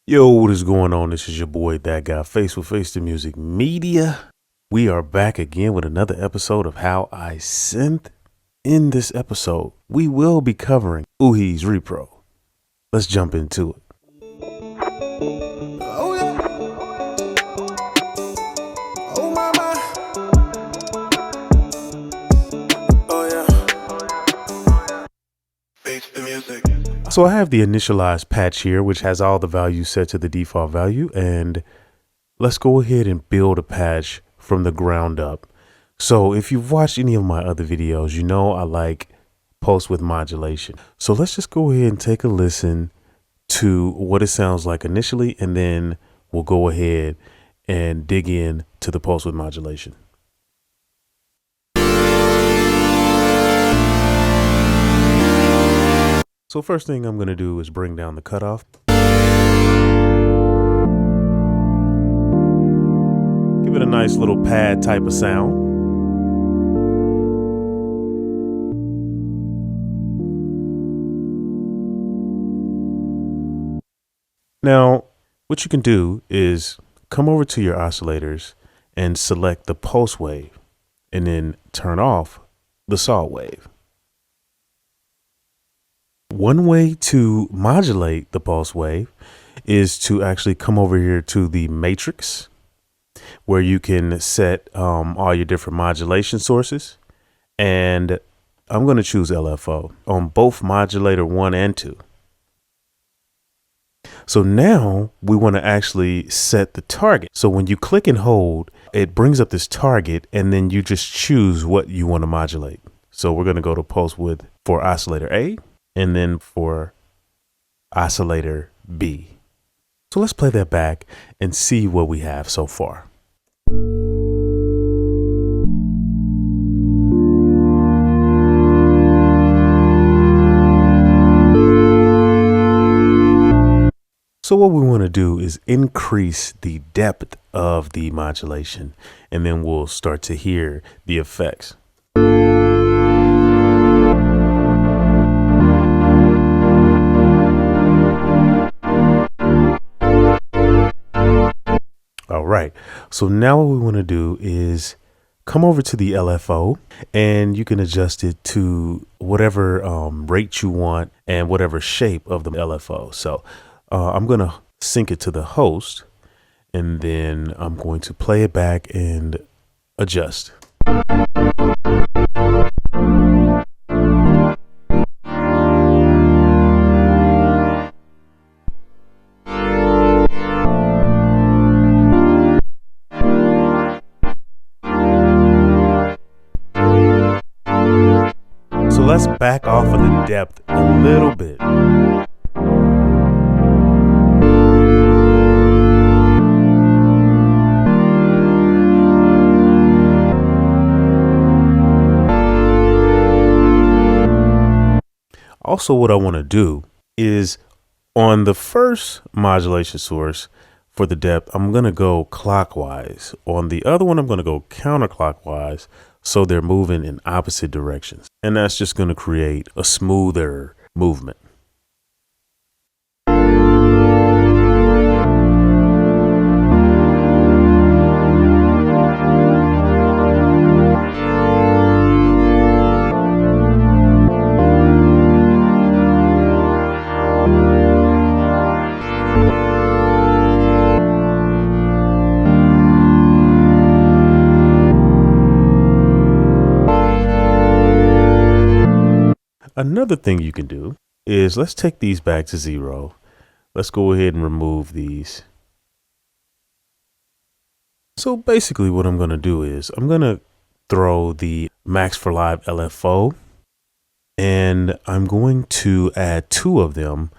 Yo, what is going on? This is your boy, That Guy, Face with Face to Music Media. We are back again with another episode of How I Synth. In this episode, we will be covering UHe Repro. Let's jump into it. Oh yeah. Oh my my. Oh yeah. Face the music. So I have the initialized patch here, which has all the values set to the default value, and let's go ahead and build a patch from the ground up. So if you've watched any of my other videos, you know I like post with modulation. So let's just go ahead and take a listen to what it sounds like initially, and then we'll go ahead and dig in to the post with modulation. So first thing I'm going to do is bring down the cutoff. Give it a nice little pad type of sound. Now, what you can do is come over to your oscillators and select the pulse wave and then turn off the saw wave. One way to modulate the pulse wave is to actually come over here to the matrix, where you can set all your different modulation sources. And I'm going to choose LFO on both modulator 1 and 2. So now we want to actually set the target. So when you click and hold, it brings up this target, and then you just choose what you want to modulate. So we're going to go to pulse width for oscillator A, and then for oscillator B. So let's play that back and see what we have so far. So what we want to do is increase the depth of the modulation, and then we'll start to hear the effects. All right, so now what we want to do is come over to the LFO, and you can adjust it to whatever rate you want and whatever shape of the LFO. So I'm going to sync it to the host, and then I'm going to play it back and adjust. So let's back off of the depth a little bit. Also, what I want to do is on the first modulation source for the depth, I'm going to go clockwise. On the other one, I'm going to go counterclockwise, so they're moving in opposite directions. And that's just going to create a smoother movement. Another thing you can do is let's take these back to 0. Let's go ahead and remove these. So basically what I'm going to do is I'm going to throw the Max For Live LFO, and I'm going to add 2 of them.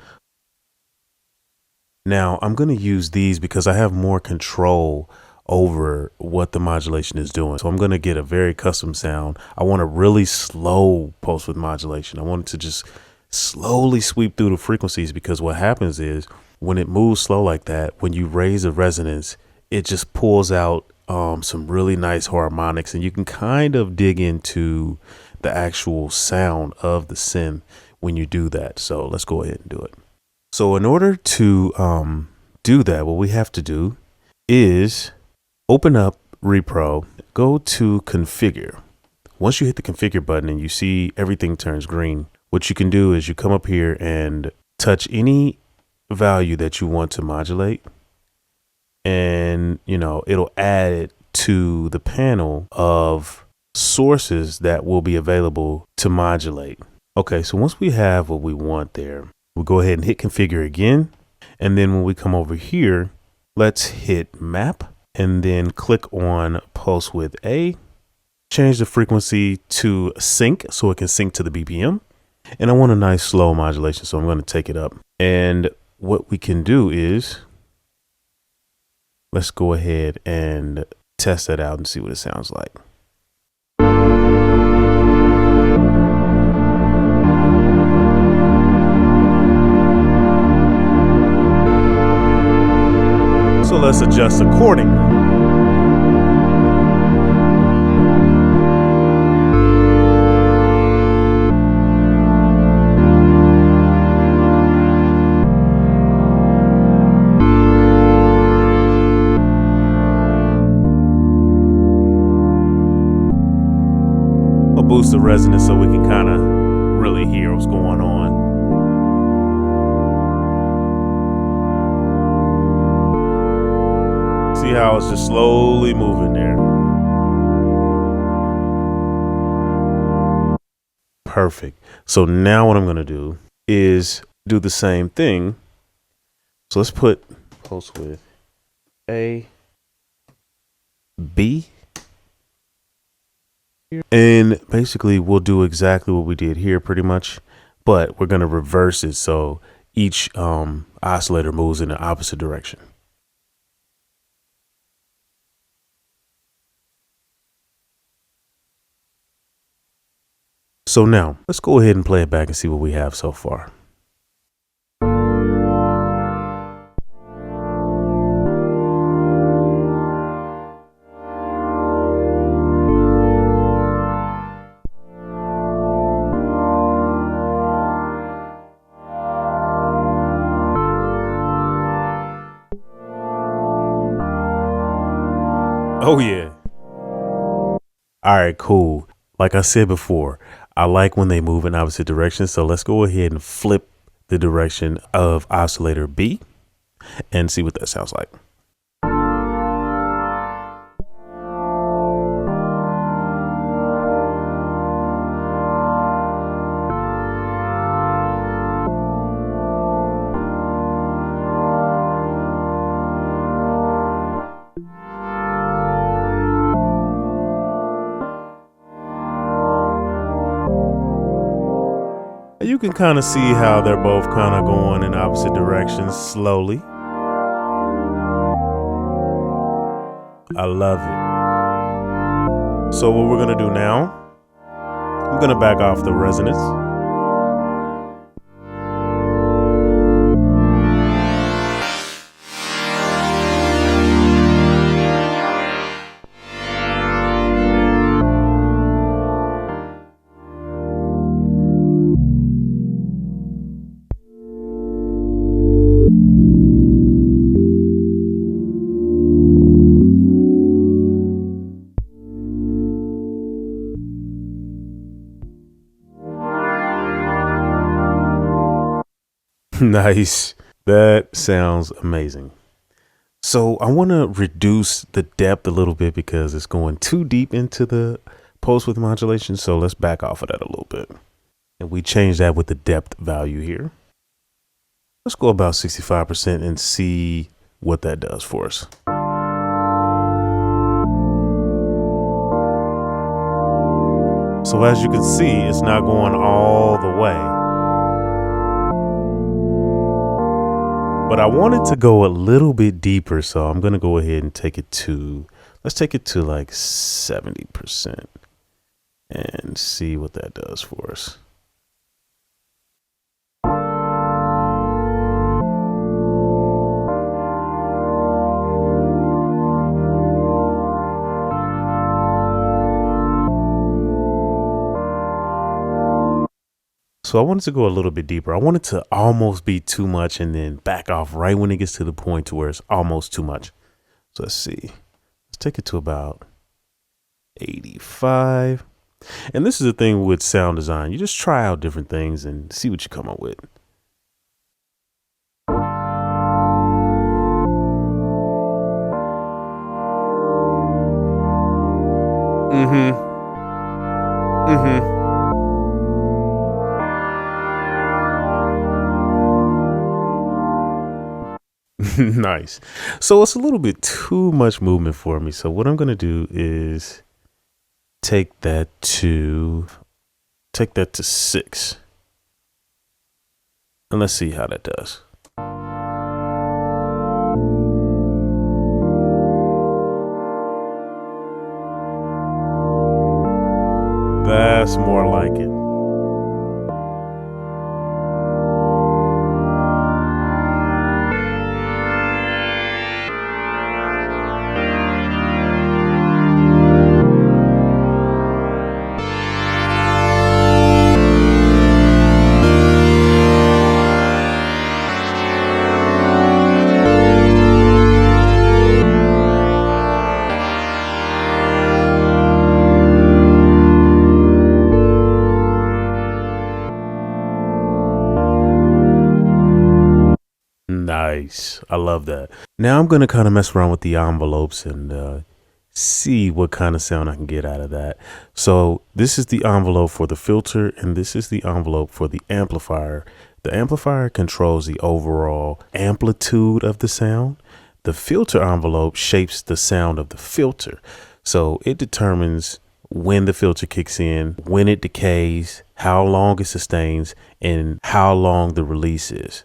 Now I'm going to use these because I have more control over what the modulation is doing. So I'm going to get a very custom sound. I want a really slow pulse with modulation. I want it to just slowly sweep through the frequencies, because what happens is when it moves slow like that, when you raise the resonance, it just pulls out some really nice harmonics, and you can kind of dig into the actual sound of the synth when you do that. So let's go ahead and do it. So in order to do that, what we have to do is open up Repro, go to configure. Once you hit the configure button and you see everything turns green, what you can do is you come up here and touch any value that you want to modulate, and it'll add it to the panel of sources that will be available to modulate. Okay, so once we have what we want there, we'll go ahead and hit configure again. And then when we come over here, let's hit map and then click on pulse width A, change the frequency to sync so it can sync to the BPM. And I want a nice slow modulation, so I'm going to take it up. And what we can do is let's go ahead and test that out and see what it sounds like. So let's adjust accordingly. I'll boost the resonance so we can kind of really hear what's going on. See how it's just slowly moving there. Perfect. So now what I'm going to do is do the same thing. So let's put pulse width A, B. And basically we'll do exactly what we did here pretty much, but we're going to reverse it so each oscillator moves in the opposite direction. So now let's go ahead and play it back and see what we have so far. Oh yeah. All right, cool. Like I said before, I like when they move in opposite directions. So let's go ahead and flip the direction of oscillator B and see what that sounds like. You can kind of see how they're both kind of going in opposite directions slowly. I love it. So what we're going to do now, I'm going to back off the resonance. Nice. That sounds amazing. So I want to reduce the depth a little bit because it's going too deep into the pulse width modulation. So let's back off of that a little bit. And we change that with the depth value here. Let's go about 65% and see what that does for us. So as you can see, it's not going all the way. But I wanted to go a little bit deeper, so I'm going to go ahead and take it to, let's take it to like 70% and see what that does for us. So So I wanted to go a little bit deeper. I wanted to almost be too much and then back off right when it gets to the point to where it's almost too much. So let's see. Let's take it to about 85. And this is the thing with sound design. You just try out different things and see what you come up with. Nice. So it's a little bit too much movement for me. So what I'm going to do is take that to 6. And let's see how that does. That's more like it. Nice. I love that. Now I'm going to kind of mess around with the envelopes and see what kind of sound I can get out of that. So this is the envelope for the filter and this is the envelope for the amplifier. The amplifier controls the overall amplitude of the sound. The filter envelope shapes the sound of the filter. So it determines when the filter kicks in, when it decays, how long it sustains, and how long the release is.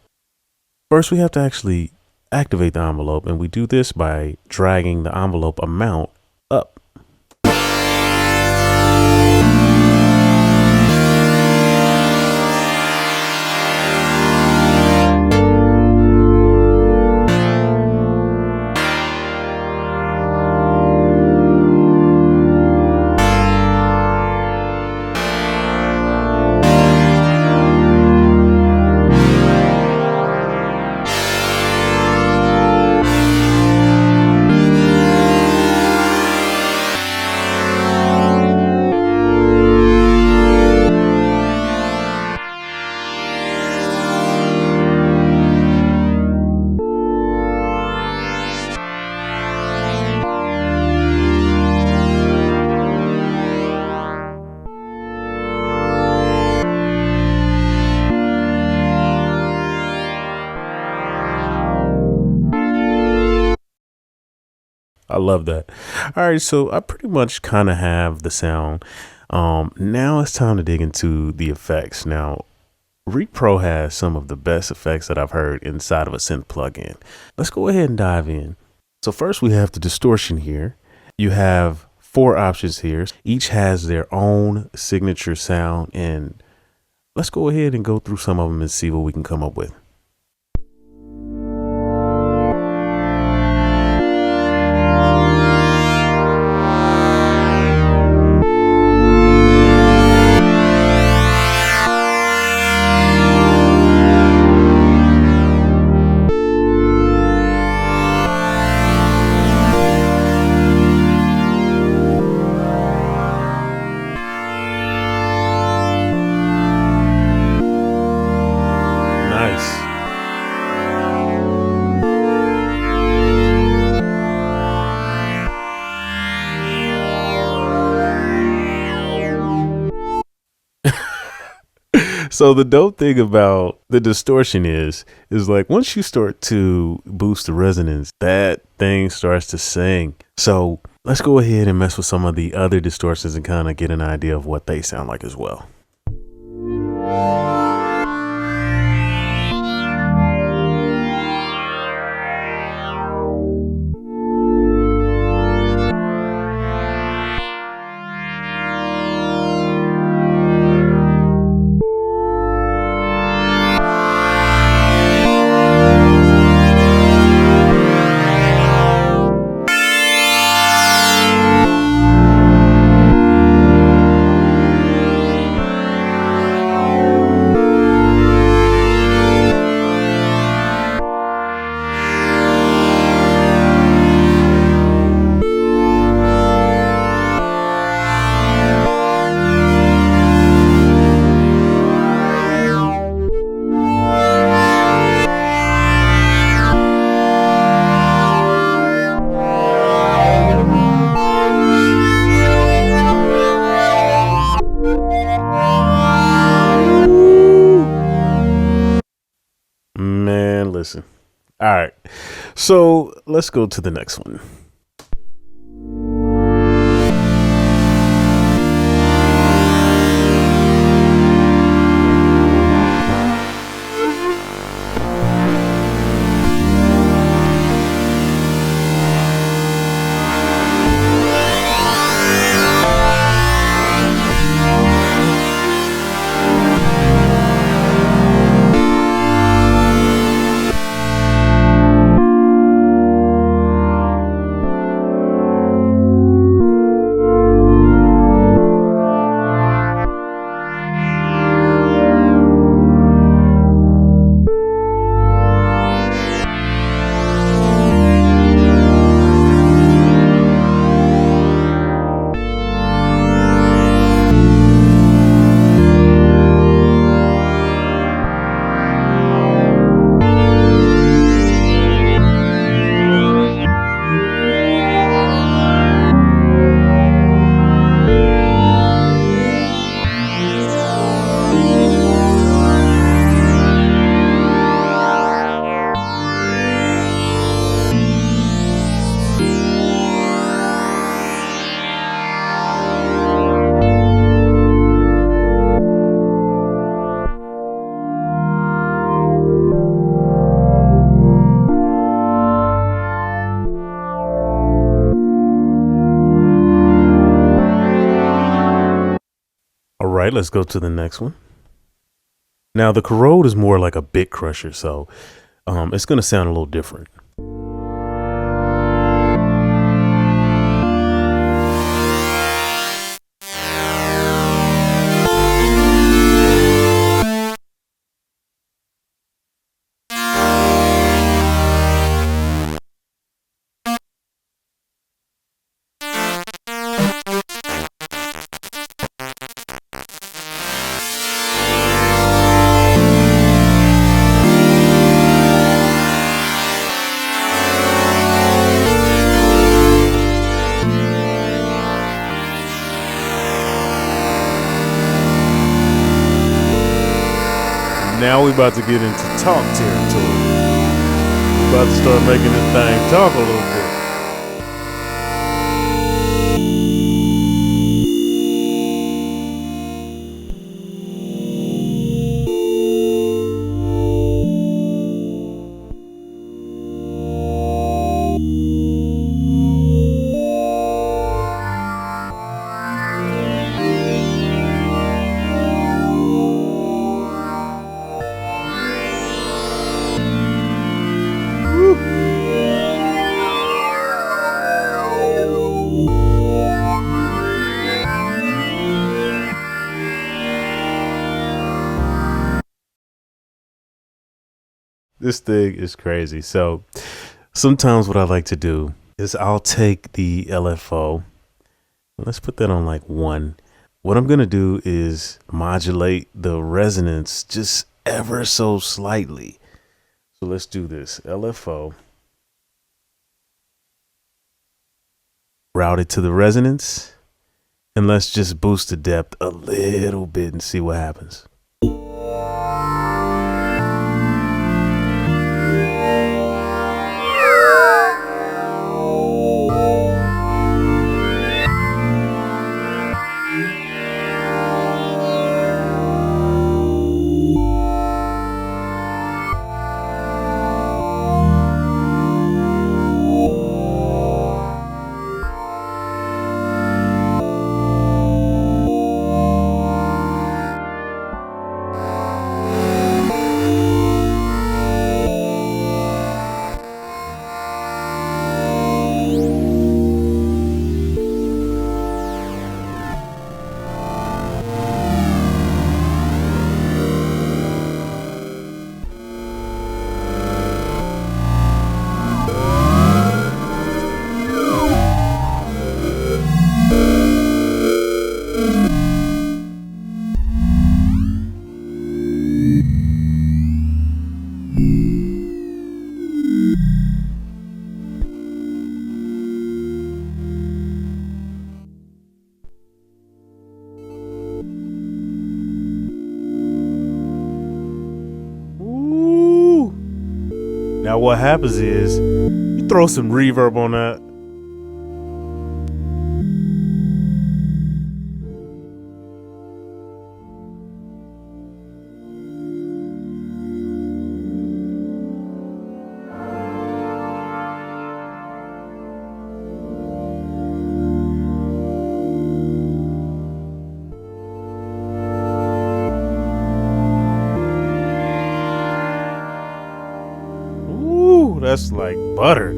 First, we have to actually activate the envelope, and we do this by dragging the envelope amount up. I love that. All right, so I pretty much kind of have the sound. Now it's time to dig into the effects. Now, Repro has some of the best effects that I've heard inside of a synth plugin. Let's go ahead and dive in. So first we have the distortion here. You have 4 options here. Each has their own signature sound, and let's go ahead and go through some of them and see what we can come up with. So the dope thing about the distortion is like once you start to boost the resonance, that thing starts to sing. So let's go ahead and mess with some of the other distortions and kind of get an idea of what they sound like as well. So let's go to the next one. All right, let's go to the next one. Now the corrode is more like a bit crusher, so it's going to sound a little different. Now we about to get into talk territory. We about to start making this thing talk a little bit. This thing is crazy. So sometimes what I like to do is I'll take the LFO. Let's put that on like 1. What I'm going to do is modulate the resonance just ever so slightly. So let's do this. LFO. Route it to the resonance. And let's just boost the depth a little bit and see what happens. what happens is you throw some reverb on that. Ooh, that's like butter.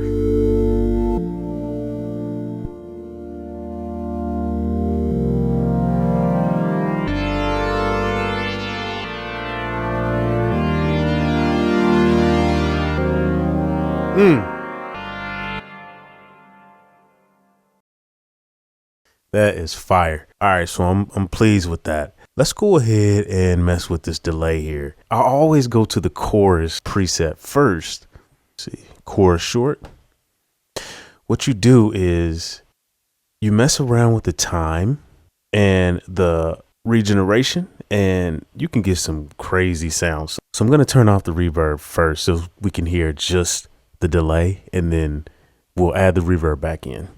That is fire. All right, so I'm pleased with that. Let's go ahead and mess with this delay here. I always go to the chorus preset first. Let's see, chorus short. What you do is you mess around with the time and the regeneration, and you can get some crazy sounds. So I'm going to turn off the reverb first so we can hear just the delay, and then we'll add the reverb back in.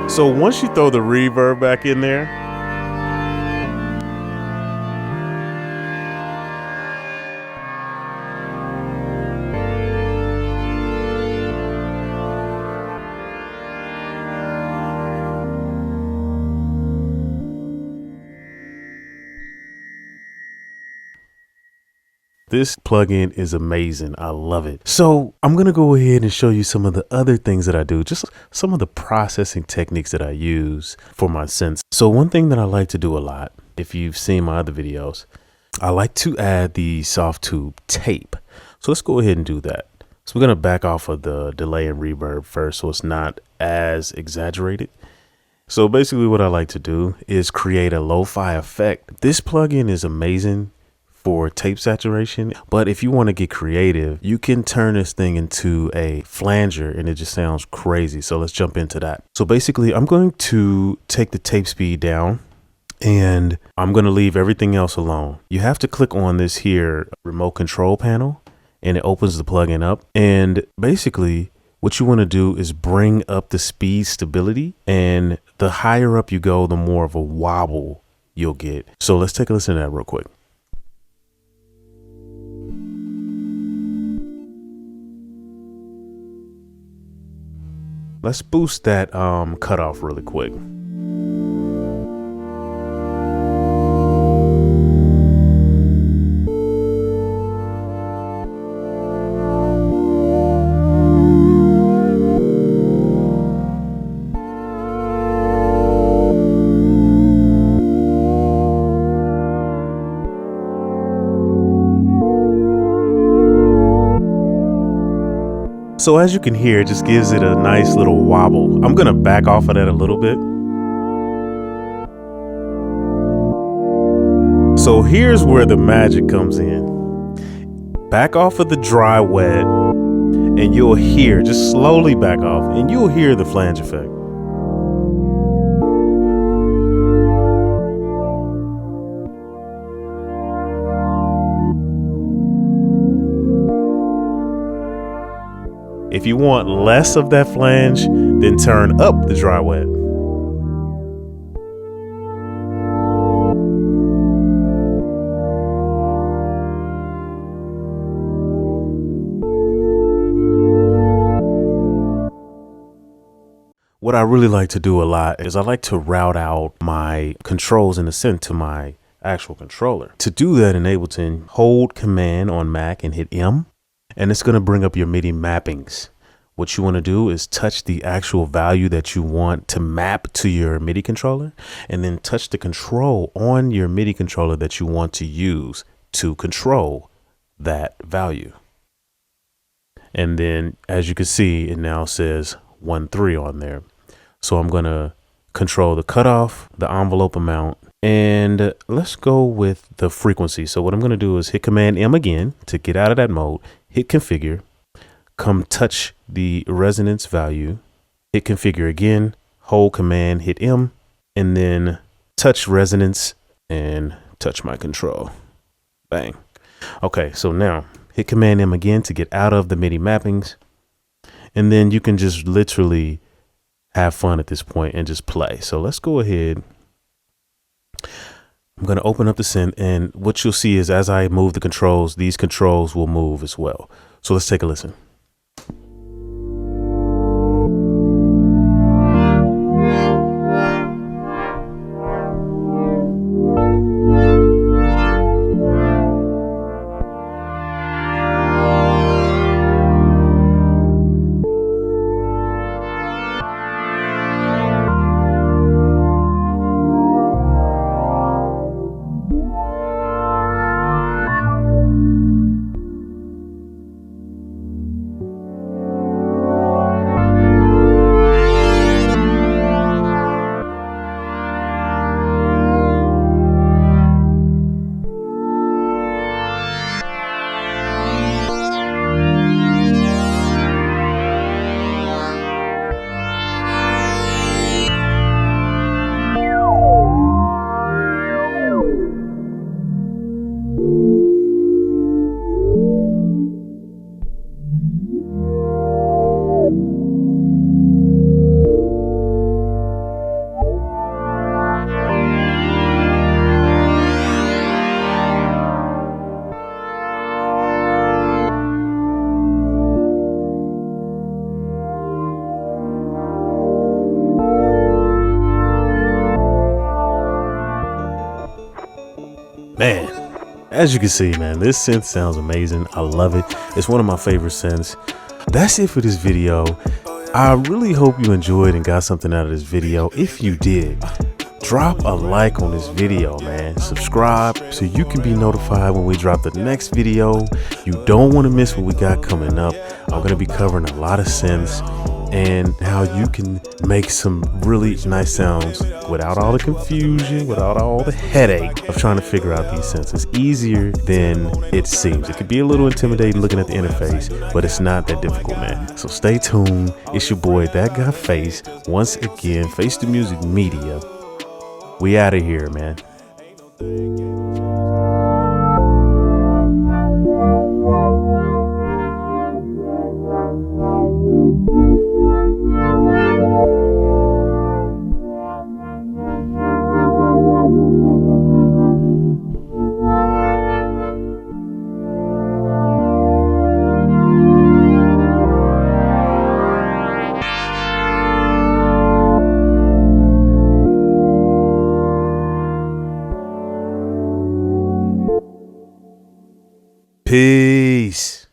So once you throw the reverb back in there, this plugin is amazing. I love it. So I'm going to go ahead and show you some of the other things that I do, just some of the processing techniques that I use for my synths. So one thing that I like to do a lot, if you've seen my other videos, I like to add the SoftTube Tape. So let's go ahead and do that. So we're going to back off of the delay and reverb first, so it's not as exaggerated. So basically what I like to do is create a lo-fi effect. This plugin is amazing for tape saturation, but if you want to get creative, you can turn this thing into a flanger and it just sounds crazy. So let's jump into that. So basically I'm going to take the tape speed down and I'm going to leave everything else alone. You have to click on this here remote control panel and it opens the plugin up, and basically what you want to do is bring up the speed stability, and the higher up you go, the more of a wobble you'll get. So let's take a listen to that real quick. Let's boost that cutoff really quick. So as you can hear, it just gives it a nice little wobble. I'm gonna back off of that a little bit. So here's where the magic comes in. Back off of the dry wet, and you'll hear, just slowly back off, and you'll hear the flange effect. If you want less of that flange, then turn up the dry wet. What I really like to do a lot is I like to route out my controls in the synth to my actual controller. To do that in Ableton, hold Command on Mac and hit M. and it's going to bring up your MIDI mappings. What you want to do is touch the actual value that you want to map to your MIDI controller, and then touch the control on your MIDI controller that you want to use to control that value. And then as you can see, it now says 1.3 on there. So I'm going to control the cutoff, the envelope amount, and let's go with the frequency. So what I'm going to do is hit Command M again to get out of that mode, hit configure, come touch the resonance value, hit configure again, hold Command, hit M, and then touch resonance and touch my control. Bang. Okay, so now hit Command M again to get out of the MIDI mappings, and then you can just literally have fun at this point and just play. So let's go ahead. I'm going to open up the synth, and what you'll see is as I move the controls, these controls will move as well. So let's take a listen. Man, as you can see, man, this synth sounds amazing. I love it. It's one of my favorite synths. That's it for this video. I really hope you enjoyed and got something out of this video. If you did, drop a like on this video, man. Subscribe so you can be notified when we drop the next video. You don't want to miss what we got coming up. I'm going to be covering a lot of synths and how you can make some really nice sounds without all the confusion, without all the headache of trying to figure out these synths. It's easier than it seems. It could be a little intimidating looking at the interface, but it's not that difficult, man. So stay tuned. It's your boy, That Guy Face. Once again, Face the Music Media. We out of here, man. Peace.